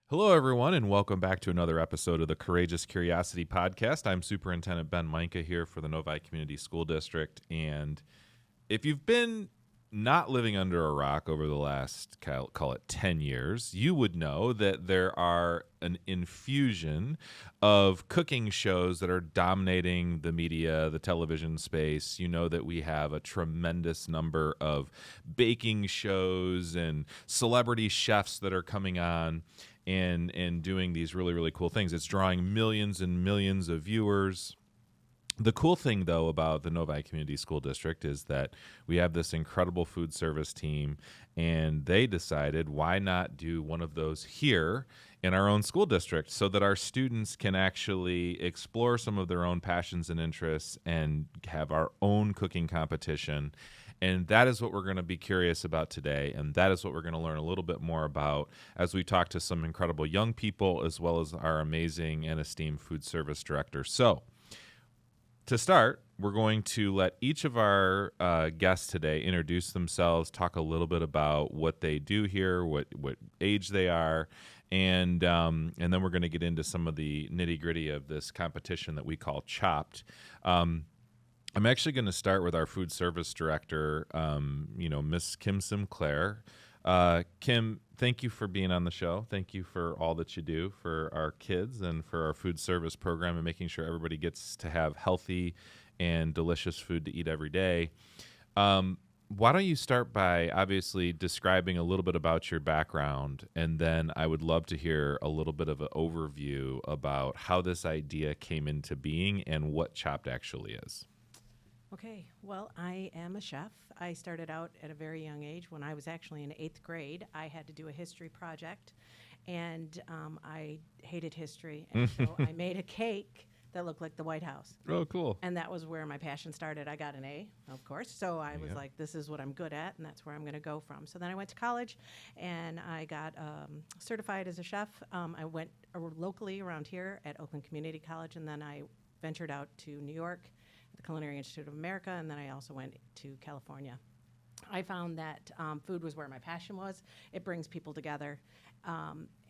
Hello, everyone, and welcome back to another episode of the Courageous Curiosity Podcast. I'm Superintendent Ben Mainka here for the Novi Community School District. And if you've been not living under a rock over the last, call it 10 years, you would know that there are an infusion of cooking shows that are dominating the media, the television space. You know that we have a tremendous number of baking shows and celebrity chefs that are coming on and doing these really, really cool things. It's drawing millions and millions of viewers. The cool thing, though, about the Novi Community School District is that we have this incredible food service team, and they decided why not do one of those here in our own school district so that our students can actually explore some of their own passions and interests and have our own cooking competition. And that is what we're going to be curious about today, and that is what we're going to learn a little bit more about as we talk to some incredible young people as well as our amazing and esteemed food service director. So, to start, we're going to let each of our guests today introduce themselves, talk a little bit about what they do here, what age they are, and then we're going to get into some of the nitty-gritty of this competition that we call Chopped. I'm actually going to start with our food service director, Miss Kim Sinclair. Kim, thank you for being on the show. Thank you for all that you do for our kids and for our food service program and making sure everybody gets to have healthy and delicious food to eat every day. Why don't you start by obviously describing a little bit about your background, and then I would love to hear a little bit of an overview about how this idea came into being and what Chopped actually is. Okay, well, I am a chef. I started out at a very young age. When I was actually in 8th grade, I had to do a history project, and I hated history, and so I made a cake that looked like the White House. Oh, cool. And that was where my passion started. I got an A, of course, so I was like, this is what I'm good at, and that's where I'm going to go from. So then I went to college, and I got certified as a chef. I went locally around here at Oakland Community College, and then I ventured out to New York, the Culinary Institute of America, and then I also went to California. I found that food was where my passion was. It brings people together.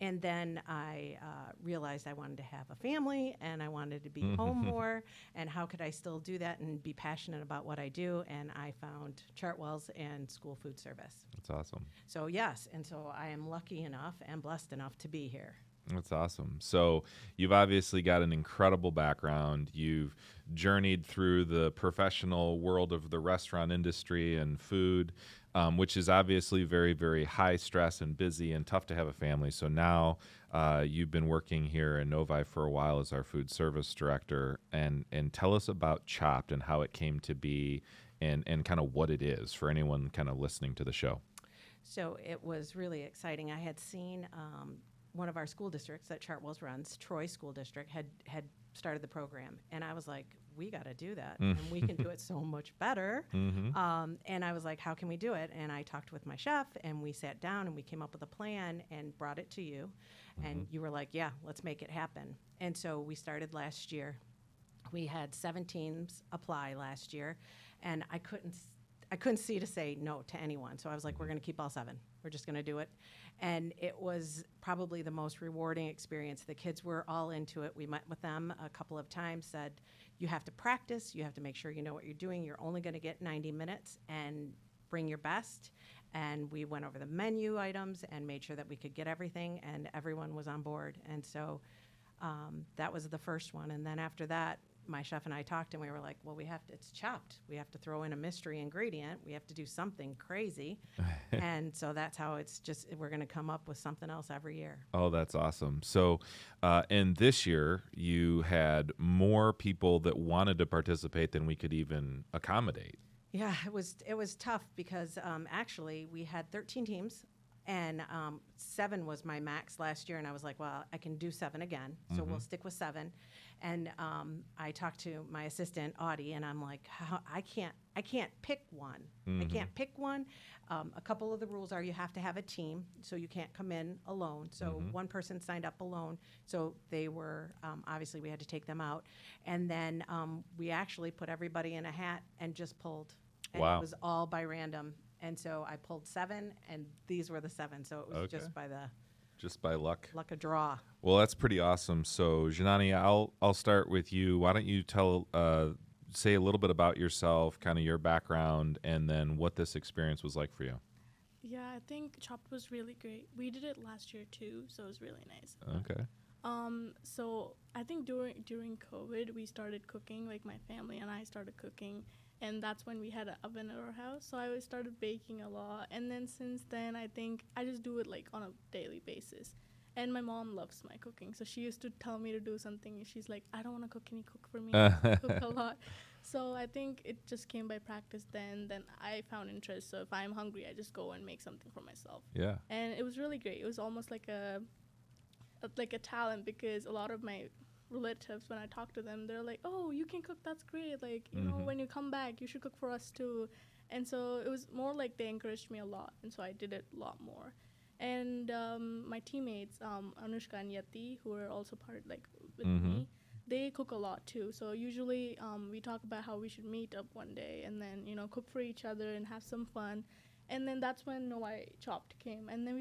And then I realized I wanted to have a family, and I wanted to be home more, and how could I still do that and be passionate about what I do? And I found Chartwell's and school food service. That's awesome. So yes, and so I am lucky enough and blessed enough to be here. That's awesome. So you've obviously got an incredible background. You've journeyed through the professional world of the restaurant industry and food, which is obviously very, very high stress and busy and tough to have a family. So now you've been working here in Novi for a while as our food service director. And tell us about Chopped and how it came to be and kind of what it is for anyone kind of listening to the show. So it was really exciting. I had seen one of our school districts that Chartwell's runs, Troy School District, had started the program. And I was like, we got to do that. And we can do it so much better. And I was like, how can we do it? And I talked with my chef, and we sat down, and we came up with a plan and brought it to you. And you were like, yeah, let's make it happen. And so we started last year. We had 7 teams apply last year, and I couldn't see to say no to anyone. So I was like, we're going to keep all 7. We're just going to do it. And it was probably the most rewarding experience. The kids were all into it. We met with them a couple of times, said, you have to practice. You have to make sure you know what you're doing. You're only going to get 90 minutes and bring your best. And we went over the menu items and made sure that we could get everything, and everyone was on board. And so that was the first one. And then after that, my chef and I talked, and we were like, well, it's Chopped. We have to throw in a mystery ingredient. We have to do something crazy. And so that's how we're going to come up with something else every year. Oh, that's awesome. So, and this year you had more people that wanted to participate than we could even accommodate. Yeah, it was tough because actually we had 13 teams. And 7 was my max last year, and I was like, well, I can do 7 again, so we'll stick with 7. And I talked to my assistant, Audie, and I'm like, I can't pick one. I can't pick one. A couple of the rules are you have to have a team, so you can't come in alone. So one person signed up alone, so they were, obviously we had to take them out. And then we actually put everybody in a hat and just pulled. And Wow. It was all by random. And so I pulled 7, and these were the 7. So it was just by Just by luck. Luck of draw. Well, that's pretty awesome. So, Jannani, I'll start with you. Why don't you say a little bit about yourself, kind of your background, and then what this experience was like for you? Yeah, I think Chopped was really great. We did it last year too, so it was really nice. Okay. So I think during COVID, we started cooking. Like my family and I started cooking, and that's when we had an oven at our house. So I started baking a lot, and then since then, I think I just do it like on a daily basis. And my mom loves my cooking, so she used to tell me to do something, and she's like, "I don't want to cook. Can you cook for me?" I cook a lot. So I think it just came by practice then. Then I found interest. So if I'm hungry, I just go and make something for myself. Yeah. And it was really great. It was almost like a talent, because a lot of my relatives, when I talk to them, they're like, "Oh, you can cook. That's great. Like, you know, when you come back, you should cook for us too." And so it was more like they encouraged me a lot, and so I did it a lot more. And my teammates, Anushka and Yati, who are also part with me, they cook a lot too. So usually we talk about how we should meet up one day and then, you know, cook for each other and have some fun. And then that's when Novi Chopped came. And then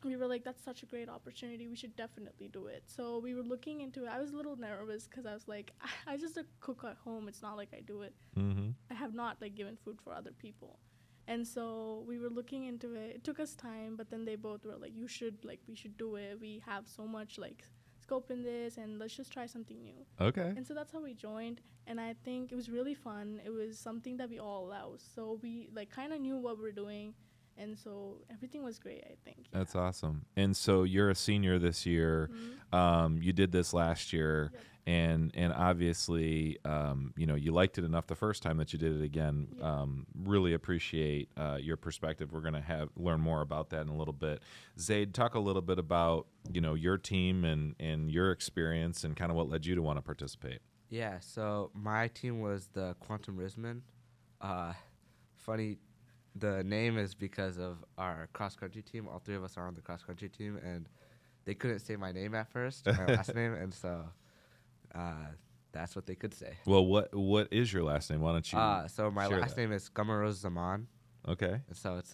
we were like, that's such a great opportunity. We should definitely do it. So we were looking into it. I was a little nervous because I was like, I just cook at home. It's not like I do it. I have not like given food for other people. And so we were looking into it. It took us time, but then they both were like, we should do it. We have so much like scope in this, and let's just try something new. Okay. And so that's how we joined, and I think it was really fun. It was something that we all allow. So we like kind of knew what we're doing, and so everything was great, I think. Yeah. That's awesome. And so you're a senior this year. You did this last year. Yep. And obviously, you know, you liked it enough the first time that you did it again. Really appreciate your perspective. We're going to learn more about that in a little bit. Zayd, talk a little bit about, you know, your team and your experience and kind of what led you to want to participate. Yeah, so my team was the Quantum Risman. Funny, the name is because of our cross-country team. All three of us are on the cross-country team, and they couldn't say my name at first, my last name, and so... that's what they could say. Well, what is your last name? Why don't you so my share last that? name is Qamruzzaman. Okay. And so it's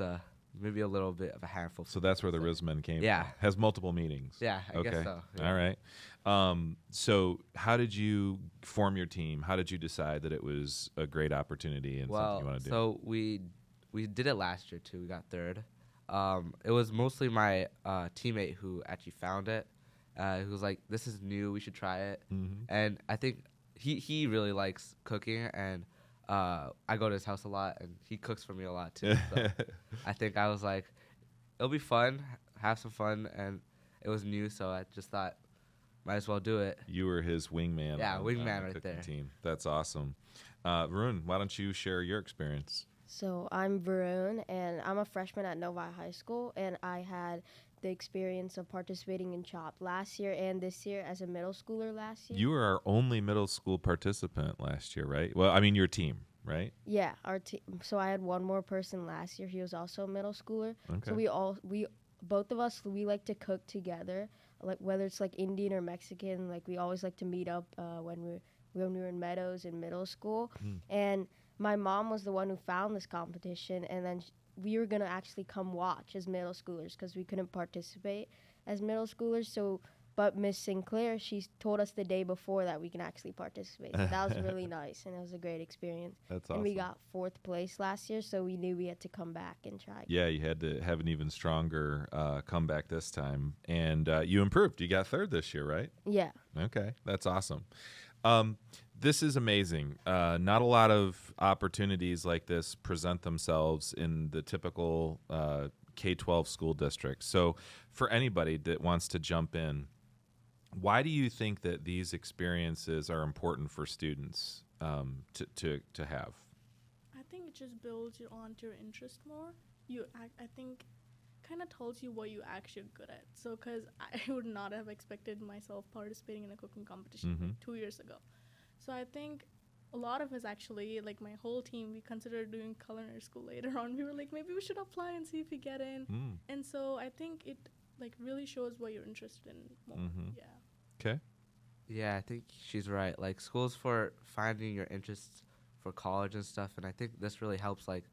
maybe a little bit of a handful. So that's where the Rizman came Yeah. from. Has multiple meanings. Yeah, I guess so. Yeah. All right. So how did you form your team? How did you decide that it was a great opportunity and something you want to do? So we did it last year too. We got third. It was mostly my teammate who actually found it. Who was like, this is new, we should try it. And I think he really likes cooking, and I go to his house a lot, and he cooks for me a lot too. So I think I was like, it'll be fun, have some fun, and it was new, so I just thought, might as well do it. You were his wingman. Yeah, on wingman the right cooking there. Team. That's awesome. Varun, why don't you share your experience? So I'm Varun, and I'm a freshman at Novi High School, and I had the experience of participating in CHOP last year and this year as a middle schooler last year. You were our only middle school participant last year, right? Well, I mean, your team, right? Yeah, our team. So I had one more person last year. He was also a middle schooler. Okay. So both of us, we like to cook together, like whether it's like Indian or Mexican. Like we always like to meet up when we were in Meadows in middle school. And my mom was the one who found this competition, and then we were going to actually come watch as middle schoolers because we couldn't participate as middle schoolers. So, but Miss Sinclair, she told us the day before that we can actually participate. So that was really nice, and it was a great experience. That's awesome. And we got 4th place last year, so we knew we had to come back and try. Yeah, you had to have an even stronger comeback this time. And you improved. You got 3rd this year, right? Yeah. Okay, that's awesome. This is amazing. Not a lot of opportunities like this present themselves in the typical K-12 school district. So for anybody that wants to jump in, why do you think that these experiences are important for students to have? I think it just builds you onto your interest more. I think kind of tells you what you actually are good at. So because I would not have expected myself participating in a cooking competition like 2 years ago. So I think a lot of us actually, like my whole team, we considered doing culinary school later on. We were like, maybe we should apply and see if we get in. And so I think it like really shows what you're interested in more. Yeah. Okay. Yeah, I think she's right. Like school's for finding your interests for college and stuff, and I think this really helps like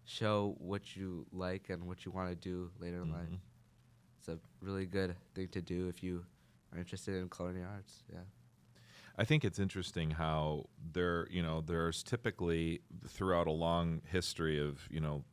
show what you like and what you want to do later in life. it's a really good thing to do if you are interested in culinary arts. Yeah. I think it's interesting how there's typically throughout a long history of,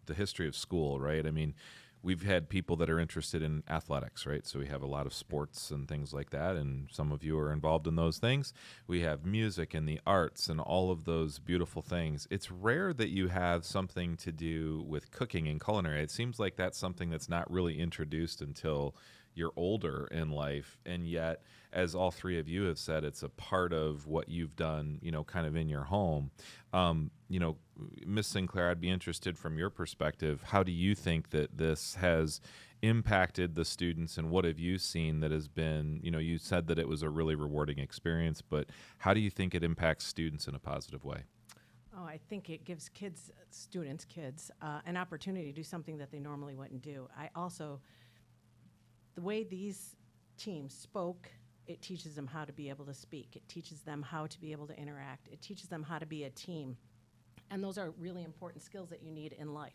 the history of school, right? I mean, we've had people that are interested in athletics, right? So we have a lot of sports and things like that, and some of you are involved in those things. We have music and the arts and all of those beautiful things. It's rare that you have something to do with cooking and culinary. It seems like that's something that's not really introduced until you're older in life, and yet, as all three of you have said, it's a part of what you've done, kind of in your home. Miss Sinclair, I'd be interested from your perspective, how do you think that this has impacted the students, and what have you seen that has been, you said that it was a really rewarding experience, but how do you think it impacts students in a positive way? Oh, I think it gives kids, an opportunity to do something that they normally wouldn't do. The way these teams spoke, it teaches them how to be able to speak. It teaches them how to be able to interact. It teaches them how to be a team. And those are really important skills that you need in life.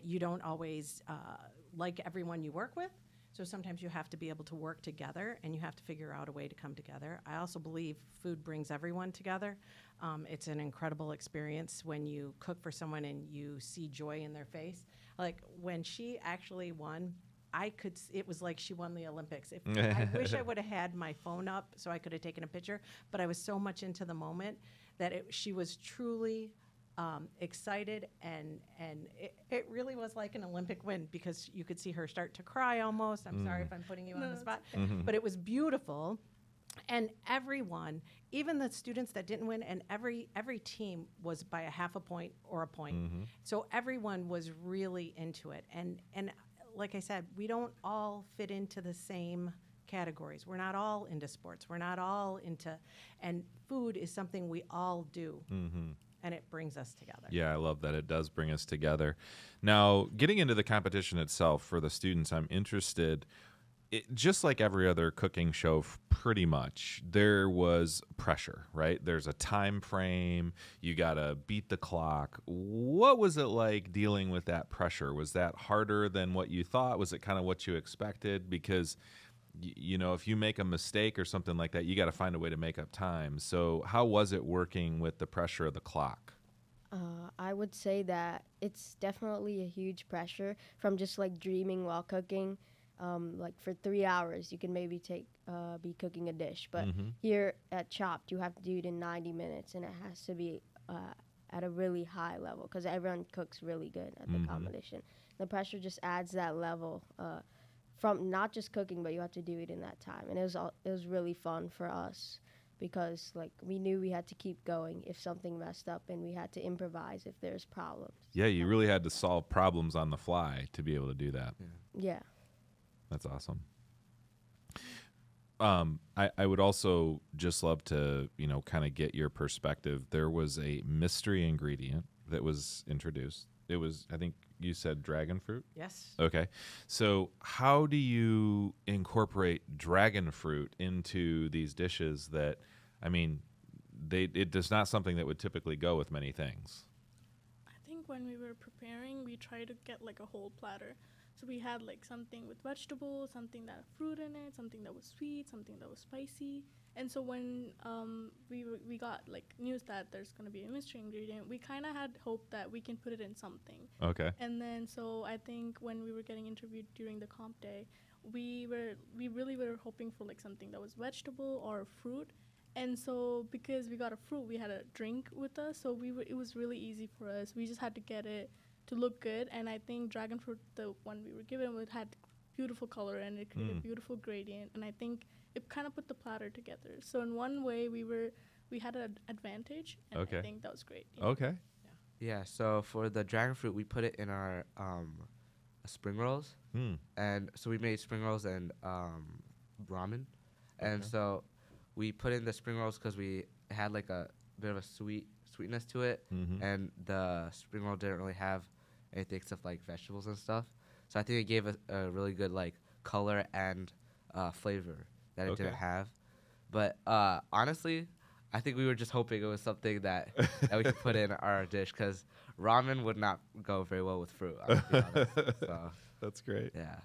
You don't always like everyone you work with, so sometimes you have to be able to work together, and you have to figure out a way to come together. I also believe food brings everyone together. It's an incredible experience when you cook for someone and you see joy in their face. Like when she actually won, it was like she won the Olympics. I wish I would have had my phone up so I could have taken a picture, but I was so much into the moment that she was truly excited, and it really was like an Olympic win, because you could see her start to cry almost. I'm sorry if I'm putting you on the spot, but it was beautiful. And everyone, even the students that didn't win, and every team was by a half a point or a point. So everyone was really into it. And like I said, we don't all fit into the same categories. We're not all into sports. We're not all into, and food is something we all do. And it brings us together. Yeah, I love that. It does bring us together. Now, getting into the competition itself for the students, I'm interested, just like every other cooking show, pretty much, there was pressure, right? There's a time frame. You got to beat the clock. What was it like dealing with that pressure? Was that harder than what you thought? Was it kind of what you expected? Because, if you make a mistake or something like that, you got to find a way to make up time. So how was it working with the pressure of the clock? I would say that it's definitely a huge pressure from just like dreaming while cooking. Like for 3 hours, you can maybe be cooking a dish. But here at Chopped, you have to do it in 90 minutes, and it has to be at a really high level because everyone cooks really good at the competition. The pressure just adds that level from not just cooking, but you have to do it in that time. And it was really fun for us because like we knew we had to keep going if something messed up, and we had to improvise if there's problems. Yeah, you really had to solve problems on the fly to be able to do that. Yeah. That's awesome. I would also just love to, kind of get your perspective. There was a mystery ingredient that was introduced. It was, I think you said dragon fruit? Yes. Okay. So how do you incorporate dragon fruit into these dishes that, it is not something that would typically go with many things? I think when we were preparing, we tried to get like a whole platter. So we had like something with vegetables, something that had fruit in it, something that was sweet, something that was spicy. And so when we got like news that there's going to be a mystery ingredient, we kind of had hope that we can put it in something. Okay. And then so I think when we were getting interviewed during the comp day, we really were hoping for like something that was vegetable or fruit. And so because we got a fruit, we had a drink with us, so it was really easy for us. We just had to get it to look good, and I think dragon fruit, the one we were given, it had beautiful color and it created a beautiful gradient, and I think it kind of put the platter together. So in one way, we had an advantage, and I think that was great. Okay. Yeah. So for the dragon fruit, we put it in our spring rolls, and so we made spring rolls and ramen, and so we put in the spring rolls because we had like a bit of a sweetness to it, and the spring roll didn't really have anything except like vegetables and stuff. So I think it gave a really good like color and flavor that it didn't have. But honestly, I think we were just hoping it was something that we could put in our dish because ramen would not go very well with fruit. I'll be honest. So, that's great. Yeah.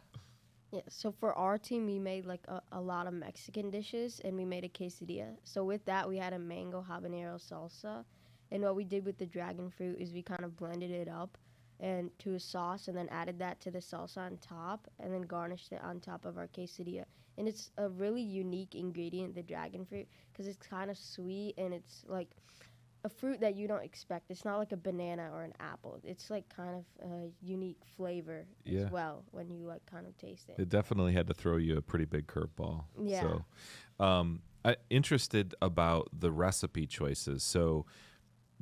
Yeah, so for our team, we made like a lot of Mexican dishes, and we made a quesadilla. So with that, we had a mango habanero salsa, and what we did with the dragon fruit is we kind of blended it up and to a sauce, and then added that to the salsa on top, and then garnished it on top of our quesadilla. And it's a really unique ingredient, the dragon fruit, because it's kind of sweet, and it's like a fruit that you don't expect. It's not like a banana or an apple. It's like kind of a unique flavor Yeah. as well when you like kind of taste it. It definitely had to throw you a pretty big curveball. Yeah. So, I'm interested about the recipe choices. So,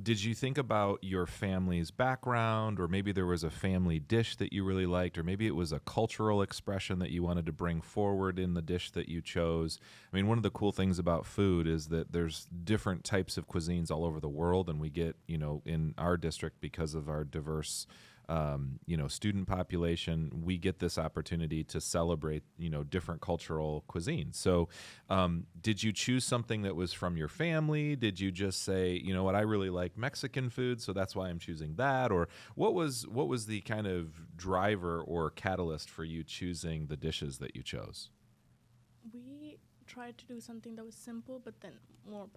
did you think about your family's background, or maybe there was a family dish that you really liked, or maybe it was a cultural expression that you wanted to bring forward in the dish that you chose? I mean, one of the cool things about food is that there's different types of cuisines all over the world, and we get, in our district, because of our diverse student population, we get this opportunity to celebrate, different cultural cuisines. So, did you choose something that was from your family? Did you just say, you know what, I really like Mexican food, so that's why I'm choosing that? Or what was the kind of driver or catalyst for you choosing the dishes that you chose? We tried to do something that was simple, but then more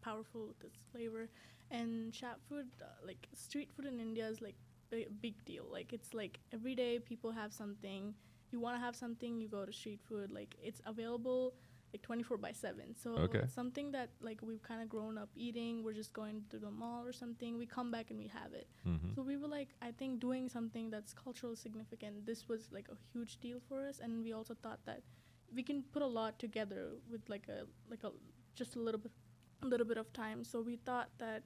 powerful with its flavor. And chat food, like street food in India is like a big deal. Like it's like every day people have something. You want to have something, you go to street food. Like it's available like 24/7. So Okay. it's something that like we've kind of grown up eating. We're just going to the mall or something. We come back and we have it. Mm-hmm. So we were like, I think doing something that's culturally significant. This was like a huge deal for us, and we also thought that we can put a lot together with like a just a little bit of time. So we thought that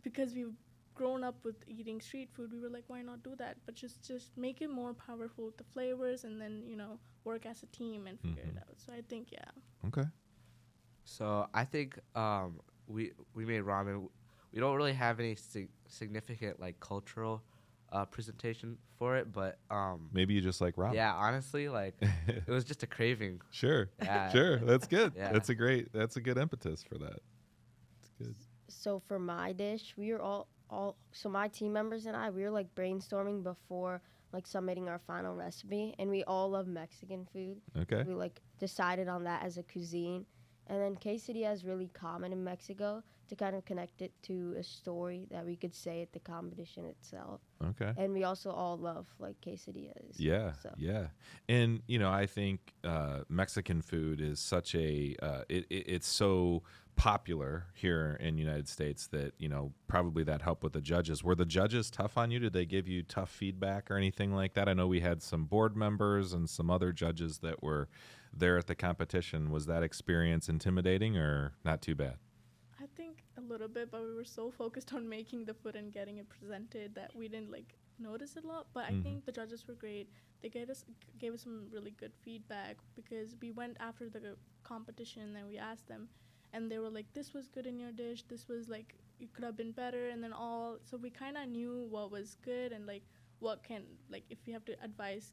because we've grown up with eating street food, we were like, why not do that? But just make it more powerful with the flavors, and then work as a team and figure it out. So I think Okay. So I think we made ramen. We don't really have any significant like cultural presentation for it, but Maybe you just like ramen. yeah, honestly, like it was just a craving. Sure. Yeah. Sure. That's good. Yeah. That's a good impetus for that. It's good. So for my dish, we were all so my team members and we were like brainstorming before like submitting our final recipe, and we all love Mexican food. Okay. We like decided on that as a cuisine, and then quesadilla is really common in Mexico, to kind of connect it to a story that we could say at the competition itself. Okay. And we also all love like quesadillas. Yeah, So. yeah, and I think Mexican food is such a it's so popular here in the United States that probably that helped with the judges. Were the judges tough on you? Did they give you tough feedback or anything like that? I know we had some board members and some other judges that were there at the competition. Was that experience intimidating or not too bad? I think a little bit, but we were so focused on making the food and getting it presented that we didn't like notice it a lot. But I think the judges were great. They gave us some really good feedback, because we went after the competition and we asked them, and they were like, this was good in your dish, this was like, it could have been better, and then so we kind of knew what was good, and like what can, like if we have to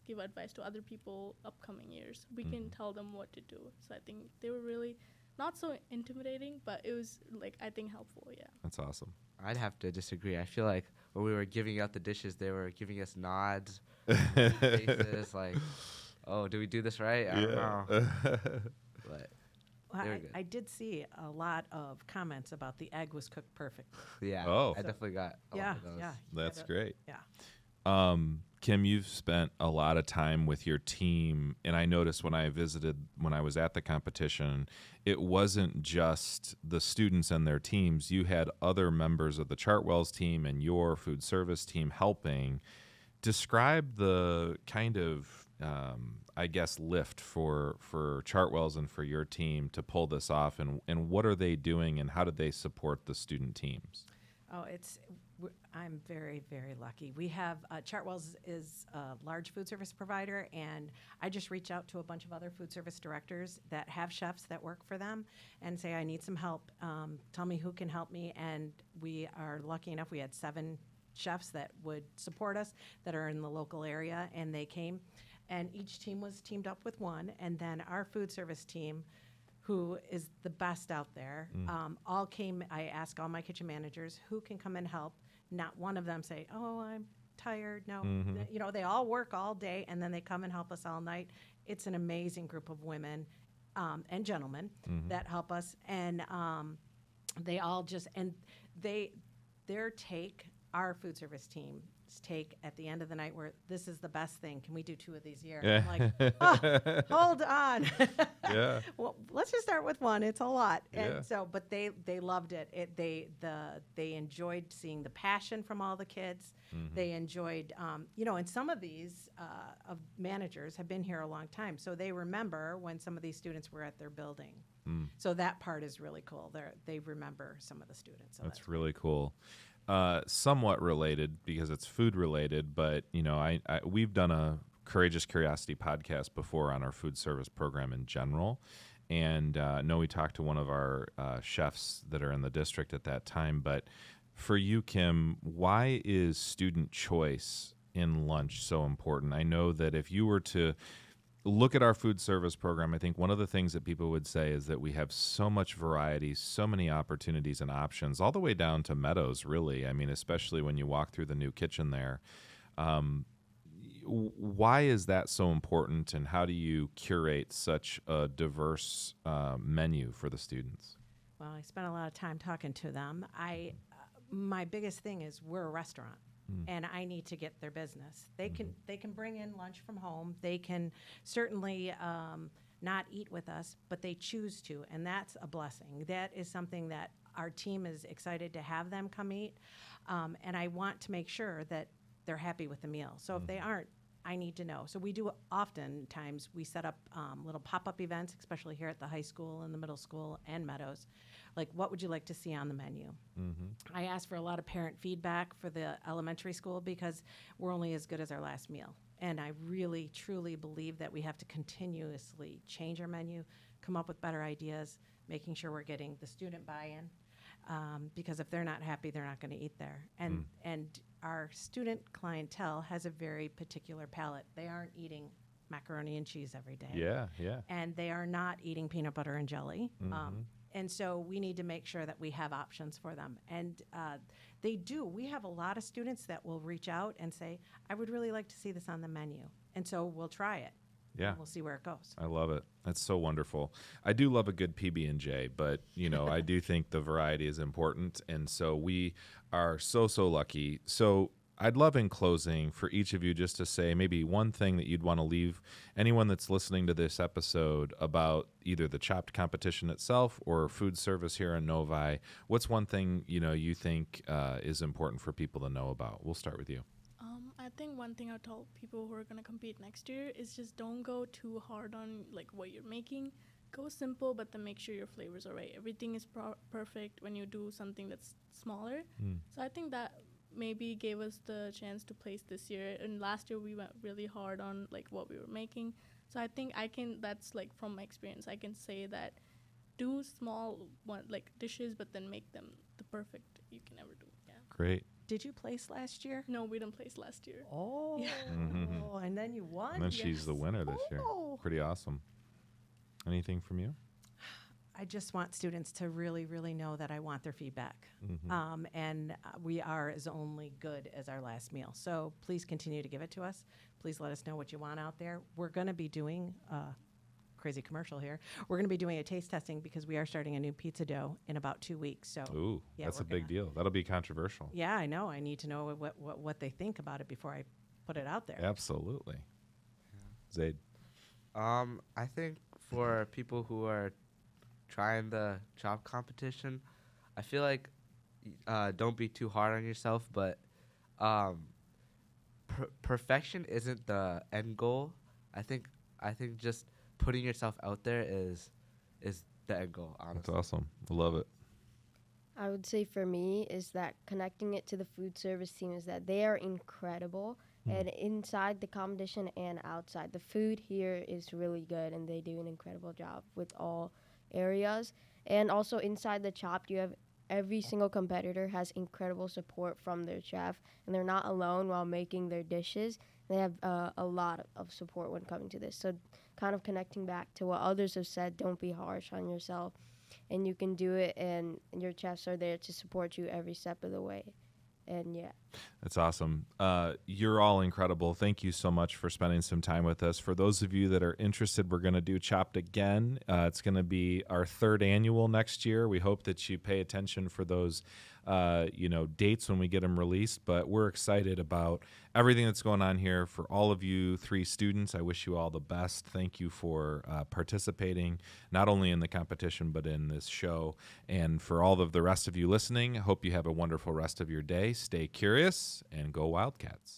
give advice to other people upcoming years, we can tell them what to do. So I think they were really not so intimidating, but it was like, I think, helpful. Yeah. That's awesome. I'd have to disagree. I feel like when we were giving out the dishes, they were giving us nods, faces, like, oh, do we do this right? I don't know. But Well, they were good. I did see a lot of comments about the egg was cooked perfectly. Yeah, Oh. I definitely got a lot of those. Yeah. That's great. Yeah. Kim, you've spent a lot of time with your team, and I noticed when I was at the competition, it wasn't just the students and their teams. You had other members of the Chartwell's team and your food service team helping. Describe the kind of, lift for Chartwell's and for your team to pull this off, and what are they doing, and how do they support the student teams? Oh, I'm very, very lucky. We have Chartwell's is a large food service provider, and I just reach out to a bunch of other food service directors that have chefs that work for them and say, I need some help. Tell me who can help me. And we are lucky enough, we had 7 chefs that would support us that are in the local area, and they came. And each team was teamed up with one, and then our food service team, who is the best out there, all came. I asked all my kitchen managers who can come and help. Not one of them say, "Oh, tired. No, Mhm. they all work all day and then they come and help us all night. It's an amazing group of women and gentlemen that help us, and they all just their take, our food service team's take at the end of the night, where this is the best thing. Can we do 2 of these a year? Yeah. I'm like, oh, hold on. Yeah. Well, let's just start with 1. It's a lot. And Yeah. so, but they loved it. They enjoyed seeing the passion from all the kids. They enjoyed, and some of these of managers have been here a long time, so they remember when some of these students were at their building. So that part is really cool. They remember some of the students. So That's really cool. Somewhat related because it's food related, but we've done a Courageous Curiosity podcast before on our food service program in general, and know we talked to one of our chefs that are in the district at that time. But for you, Kim, why is student choice in lunch so important? I know that if you were to look at our food service program, I think one of the things that people would say is that we have so much variety, so many opportunities and options, all the way down to Meadows, really. I mean, especially when you walk through the new kitchen there. Why is that so important, and how do you curate such a diverse menu for the students? Well, I spent a lot of time talking to them. My biggest thing is we're a restaurant. And I need to get their business. They can bring in lunch from home. They can certainly not eat with us, but they choose to, and that's a blessing. That is something that our team is excited to have them come eat, and I want to make sure that they're happy with the meal. So if they aren't, I need to know. So we do oftentimes, we set up little pop-up events, especially here at the high school and the middle school and Meadows. Like, what would you like to see on the menu? I ask for a lot of parent feedback for the elementary school because we're only as good as our last meal. And I really, truly believe that we have to continuously change our menu, come up with better ideas, making sure we're getting the student buy-in. Because if they're not happy, they're not going to eat there. And our student clientele has a very particular palate. They aren't eating macaroni and cheese every day. Yeah. And they are not eating peanut butter and jelly. And so we need to make sure that we have options for them. And they do. We have a lot of students that will reach out and say, I would really like to see this on the menu. And so we'll try it. Yeah. And we'll see where it goes. I love it. That's so wonderful. I do love a good PB&J, but, I do think the variety is important. And so we are so lucky. So I'd love in closing for each of you just to say maybe one thing that you'd want to leave anyone that's listening to this episode about either the Chopped competition itself or food service here in Novi. What's one thing, you think is important for people to know about? We'll start with you. I think one thing I'll tell people who are going to compete next year is just don't go too hard on what you're making. Go simple, but then make sure your flavors are right. Everything is perfect when you do something that's smaller. So I think that maybe gave us the chance to place this year. And last year we went really hard on what we were making. So I think that's from my experience, I can say that do small dishes, but then make them the perfect you can ever do. Yeah. Great. Did you place last year? No, we didn't place last year. Oh, and then you won? And then she's the winner this year. Pretty awesome. Anything from you? I just want students to really, really know that I want their feedback. And we are as only good as our last meal. So please continue to give it to us. Please let us know what you want out there. We're going to be doing crazy commercial here. We're going to be doing a taste testing because we are starting a new pizza dough in about 2 weeks. So Ooh, that's a big deal. That'll be controversial. Yeah, I know. I need to know what they think about it before I put it out there. Absolutely. Zayd? I think for people who are trying the chop competition, I feel like don't be too hard on yourself, but perfection isn't the end goal. I think just putting yourself out there is the end goal, honestly. That's awesome. I love it. I would say for me is that connecting it to the food service team is that they are incredible. And inside the competition and outside, the food here is really good, and they do an incredible job with all areas. And also inside the Chopped, you have every single competitor has incredible support from their chef, and they're not alone while making their dishes. They have a lot of support when coming to this. So kind of connecting back to what others have said, don't be harsh on yourself, and you can do it, and your chefs are there to support you every step of the way. And yeah. That's awesome. You're all incredible. Thank you so much for spending some time with us. For those of you that are interested, we're going to do Chopped again. It's going to be our 3rd annual next year. We hope that you pay attention for those dates when we get them released. But we're excited about everything that's going on here. For all of you 3 students, I wish you all the best. Thank you for participating, not only in the competition, but in this show. And for all of the rest of you listening, I hope you have a wonderful rest of your day. Stay curious and go Wildcats.